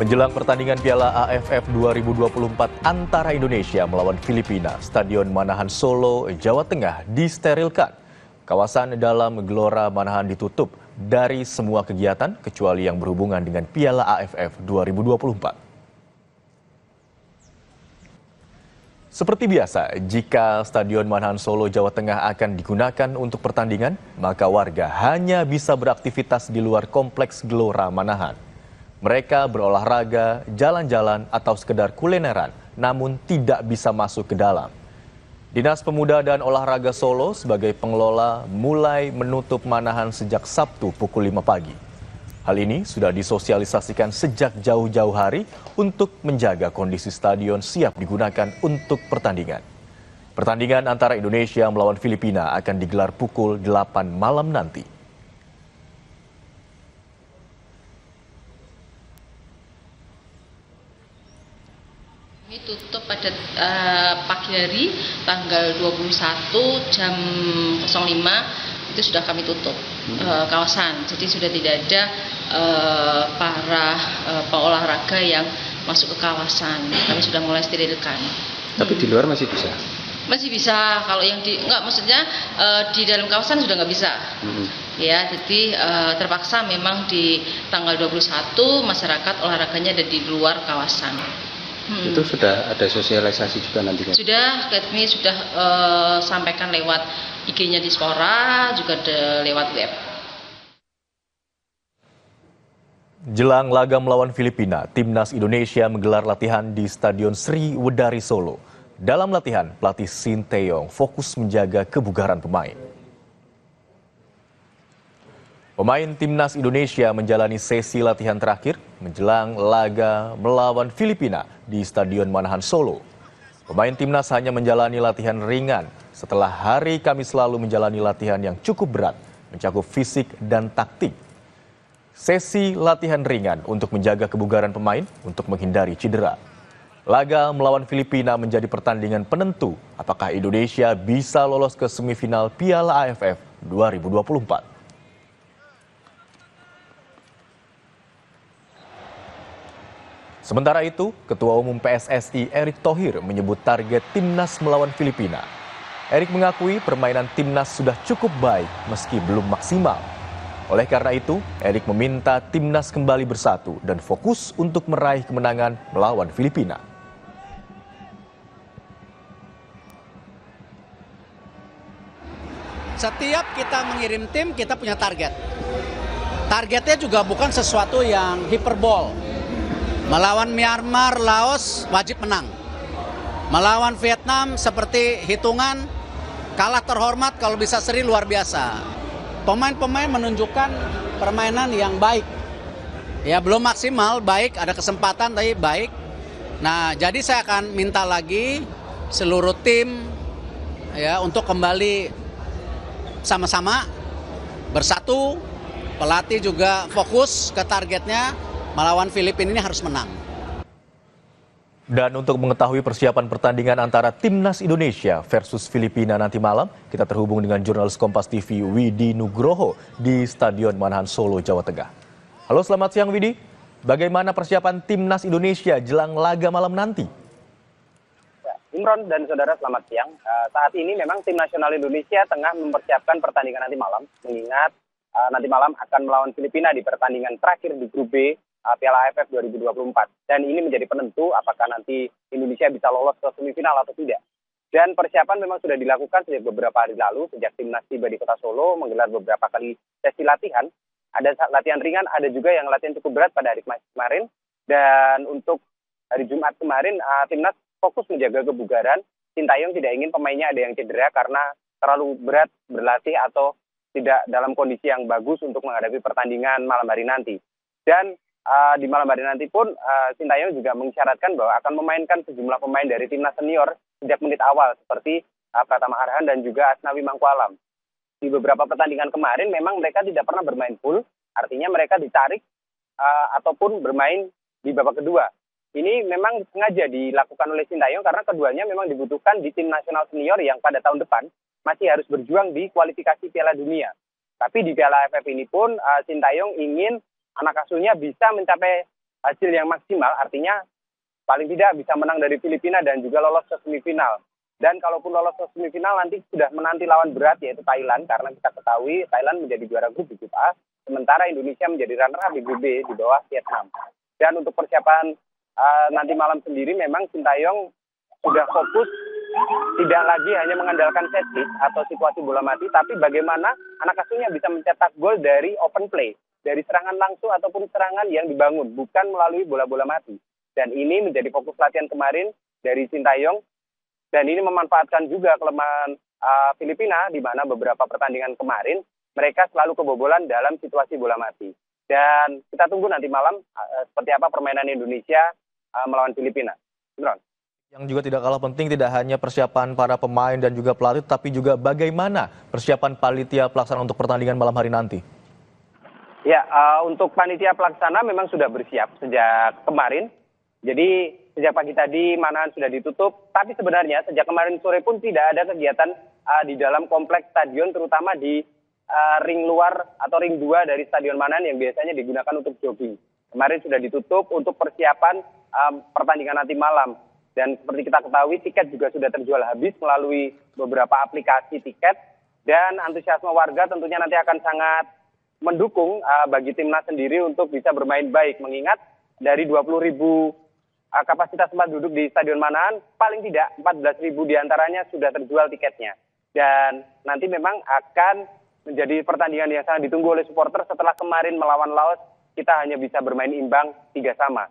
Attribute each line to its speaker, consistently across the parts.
Speaker 1: Menjelang pertandingan Piala AFF 2024 antara Indonesia melawan Filipina, Stadion Manahan Solo, Jawa Tengah disterilkan. Kawasan dalam Gelora Manahan ditutup dari semua kegiatan kecuali yang berhubungan dengan Piala AFF 2024. Seperti biasa, jika Stadion Manahan Solo, Jawa Tengah akan digunakan untuk pertandingan, maka warga hanya bisa beraktivitas di luar kompleks Gelora Manahan. Mereka berolahraga, jalan-jalan, atau sekedar kulineran, namun tidak bisa masuk ke dalam. Dinas Pemuda dan Olahraga Solo sebagai pengelola mulai menutup Manahan sejak Sabtu pukul 5 pagi. Hal ini sudah disosialisasikan sejak jauh-jauh hari untuk menjaga kondisi stadion siap digunakan untuk pertandingan. Pertandingan antara Indonesia melawan Filipina akan digelar pukul 8 malam nanti.
Speaker 2: Ini tutup pada pagi hari tanggal 21 jam 05 itu sudah kami tutup kawasan. Jadi sudah tidak ada para pengolahraga yang masuk ke kawasan. Kami sudah mulai sterilkan.
Speaker 3: Tapi di luar masih bisa?
Speaker 2: Masih bisa. Kalau yang maksudnya di dalam kawasan sudah nggak bisa. Ya, jadi terpaksa memang di tanggal 21 masyarakat olahraganya ada di luar kawasan.
Speaker 3: Itu sudah ada sosialisasi juga nanti kan?
Speaker 2: Sudah, kami sudah sampaikan lewat IG-nya Dispora, juga lewat web.
Speaker 1: Jelang laga melawan Filipina, Timnas Indonesia menggelar latihan di Stadion Sri Wedari Solo. Dalam latihan, pelatih Sinteyong fokus menjaga kebugaran pemain. Pemain Timnas Indonesia menjalani sesi latihan terakhir menjelang laga melawan Filipina di Stadion Manahan Solo. Pemain Timnas hanya menjalani latihan ringan setelah hari Kamis lalu menjalani latihan yang cukup berat, mencakup fisik dan taktik. Sesi latihan ringan untuk menjaga kebugaran pemain untuk menghindari cedera. Laga melawan Filipina menjadi pertandingan penentu apakah Indonesia bisa lolos ke semifinal Piala AFF 2024. Sementara itu, Ketua Umum PSSI Erick Thohir menyebut target Timnas melawan Filipina. Erick mengakui permainan Timnas sudah cukup baik meski belum maksimal. Oleh karena itu, Erick meminta Timnas kembali bersatu dan fokus untuk meraih kemenangan melawan Filipina.
Speaker 4: Setiap kita mengirim tim, kita punya target. Targetnya juga bukan sesuatu yang hiperbol. Melawan Myanmar, Laos wajib menang. Melawan Vietnam seperti hitungan kalah terhormat, kalau bisa seri luar biasa. Pemain-pemain menunjukkan permainan yang baik. Ya belum maksimal, baik, ada kesempatan tapi baik. Nah, jadi saya akan minta lagi seluruh tim ya untuk kembali sama-sama bersatu. Pelatih juga fokus ke targetnya. Melawan Filipina ini harus menang.
Speaker 1: Dan untuk mengetahui persiapan pertandingan antara Timnas Indonesia versus Filipina nanti malam, kita terhubung dengan jurnalis Kompas TV Widi Nugroho di Stadion Manahan Solo, Jawa Tengah. Halo, selamat siang Widi. Bagaimana persiapan Timnas Indonesia jelang laga malam nanti?
Speaker 5: Imron dan saudara, selamat siang. Saat ini memang Tim Nasional Indonesia tengah mempersiapkan pertandingan nanti malam, mengingat nanti malam akan melawan Filipina di pertandingan terakhir di grup B Piala AFF 2024. Dan ini menjadi penentu apakah nanti Indonesia bisa lolos ke semifinal atau tidak. Dan persiapan memang sudah dilakukan sejak beberapa hari lalu, sejak Timnas tiba di kota Solo, menggelar beberapa kali sesi latihan. Ada latihan ringan, ada juga yang latihan cukup berat pada hari kemarin. Dan untuk hari Jumat kemarin, Timnas fokus menjaga kebugaran. Sintayong tidak ingin pemainnya ada yang cedera karena terlalu berat berlatih atau tidak dalam kondisi yang bagus untuk menghadapi pertandingan malam hari nanti. Dan di malam hari nanti pun Sintayong juga mengisyaratkan bahwa akan memainkan sejumlah pemain dari timnas senior sejak menit awal seperti Pratama Arhan dan juga Asnawi Mangkualam. Di beberapa pertandingan kemarin memang mereka tidak pernah bermain full, artinya mereka ditarik ataupun bermain di babak kedua. Ini memang sengaja dilakukan oleh Sintayong karena keduanya memang dibutuhkan di tim nasional senior yang pada tahun depan masih harus berjuang di kualifikasi Piala Dunia. Tapi di Piala AFF ini pun Sintayong ingin anak asuhnya bisa mencapai hasil yang maksimal, artinya paling tidak bisa menang dari Filipina dan juga lolos ke semifinal. Dan kalaupun lolos ke semifinal nanti sudah menanti lawan berat yaitu Thailand, karena kita ketahui Thailand menjadi juara grup di grup A, sementara Indonesia menjadi runner-up di grup B di bawah Vietnam. Dan untuk persiapan nanti malam sendiri memang Sintayong sudah fokus tidak lagi hanya mengandalkan set piece atau situasi bola mati, tapi bagaimana anak asuhnya bisa mencetak gol dari open play, dari serangan langsung ataupun serangan yang dibangun, bukan melalui bola-bola mati. Dan ini menjadi fokus latihan kemarin dari Sintayong, dan ini memanfaatkan juga kelemahan Filipina, di mana beberapa pertandingan kemarin mereka selalu kebobolan dalam situasi bola mati. Dan kita tunggu nanti malam seperti apa permainan Indonesia melawan Filipina. Imron.
Speaker 1: Yang juga tidak kalah penting tidak hanya persiapan para pemain dan juga pelatih, tapi juga bagaimana persiapan panitia pelaksana untuk pertandingan malam hari nanti.
Speaker 5: Ya, untuk panitia pelaksana memang sudah bersiap sejak kemarin. Jadi sejak pagi tadi Manahan sudah ditutup, tapi sebenarnya sejak kemarin sore pun tidak ada kegiatan di dalam kompleks stadion, terutama di ring luar atau ring 2 dari Stadion Manahan yang biasanya digunakan untuk jogging. Kemarin sudah ditutup untuk persiapan pertandingan nanti malam. Dan seperti kita ketahui, tiket juga sudah terjual habis melalui beberapa aplikasi tiket. Dan antusiasme warga tentunya nanti akan sangat mendukung bagi timnas sendiri untuk bisa bermain baik. Mengingat dari 20.000 kapasitas tempat duduk di Stadion Manahan, paling tidak 14.000 diantaranya sudah terjual tiketnya. Dan nanti memang akan menjadi pertandingan yang sangat ditunggu oleh supporter setelah kemarin melawan Laos, kita hanya bisa bermain imbang 3-3.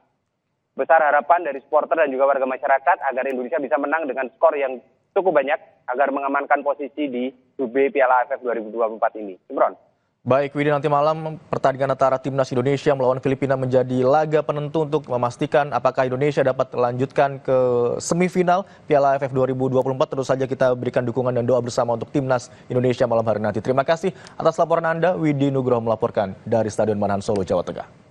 Speaker 5: Besar harapan dari supporter dan juga warga masyarakat agar Indonesia bisa menang dengan skor yang cukup banyak agar mengamankan posisi di Grup B Piala AFF 2024 ini. Imron.
Speaker 1: Baik, Widi, nanti malam pertandingan antara timnas Indonesia melawan Filipina menjadi laga penentu untuk memastikan apakah Indonesia dapat melanjutkan ke semifinal Piala AFF 2024. Tentu saja kita berikan dukungan dan doa bersama untuk timnas Indonesia malam hari nanti. Terima kasih atas laporan Anda, Widi Nugroho melaporkan dari Stadion Manahan Solo, Jawa Tengah.